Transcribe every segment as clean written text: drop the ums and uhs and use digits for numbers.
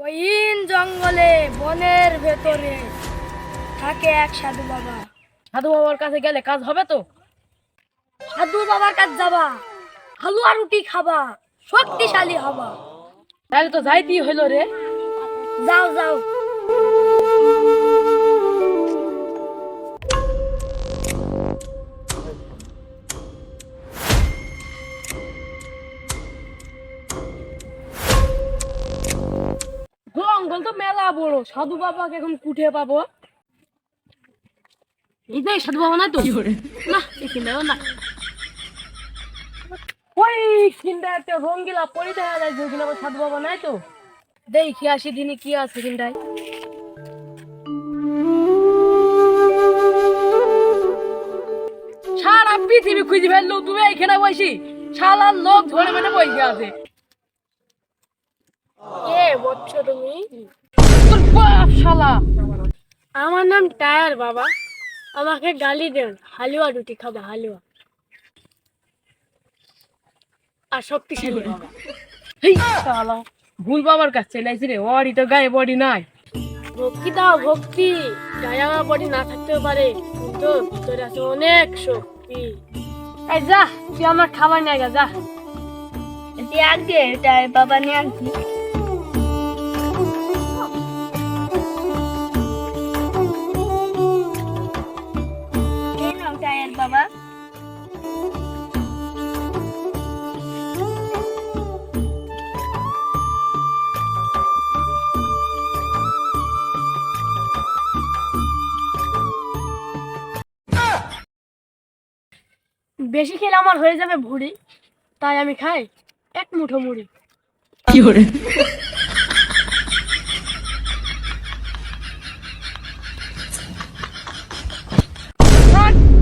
Coin জঙ্গলে বনের ভেতরে থাকে এক সাধু বাবা। সাধু বাবার কাছে গেলে কাজ হবে তো? সাধু বাবার কাছে যাবা, হালুয়া রুটি খাবা, শক্তিশালী হবা। তাহলে তো যাইতেই হইলো রে। যাও যাও। জঙ্গল তো মেলা বড়, সাধু বাবাকে এখন কুঠে পাবো? এইটাই সাধু বাবা নাই তো? না এখানেও না। ওই কিনটা একটা রঙ্গিলা পরি দেখা যায়, যেখানে আবার সাধু বাবা নাই তো। দেখি আসি দিনে কি আছে কিনটাই। সারা পৃথিবী খুঁজে ফেললো, তুমি এখানে বসি শালার লোক ধরে মেনে বসে আছে। কে বলছো তুমি? তোর বাপ শালা। আমার নাম টায়ার বাবা। আমাকে গালি দেন, হালুয়া রুটি খাবা, হালুয়া আর শক্তিশালী হবা। হেই শালা, ভুল বাবার কাছে চাইছি রে, ওরই তো গায়ে বডি নাই। ভক্তি দাও ভক্তি, গায়ে আমার বডি না থাকতেও পারে, কিন্তু ভিতরে আছে অনেক শক্তি। এই যা, তুই আমার খাবার নিয়ে গা, যা। আগে টায়ার বাবা নিয়ে আনছি। টায়ার বাবা, বেশি খেলে আমার হয়ে যাবে ভুঁড়ি, তাই আমি খাই এক মুঠো মুড়ি। কি করে?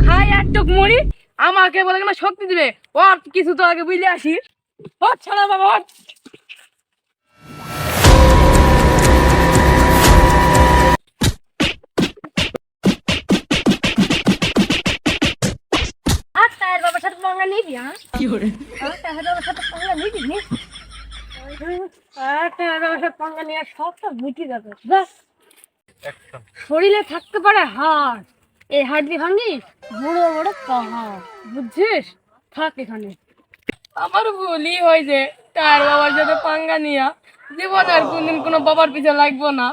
খাই একটুক মুড়ি, আমাকে বলে কেন শক্তি দিবে? ওর কিছু তো আগে বুঝলে আসি। ও ছাড়া বাবা, হট। আর টায়ার বাবার সাথে পাঙ্গা নিবি? হ্যাঁ, কি করে? টায়ার বাবার সাথে পাঙ্গা নিবি নি? আর টায়ার বাবার সাথে পাঙ্গা নিয়ে সবটা মিটি যাবে। শরীরে থাকতে পারে হাড়, এই হাড় দিয়ে ভাঙি বড় বড় পাহাড়, বুঝছিস? থাক এখানে। আমার ভুলই হয়েছে, তার বাবার সাথে পাঙ্গা নিয়া জীবন আর কোনদিন কোনো বাবার পিছে লাগবো না।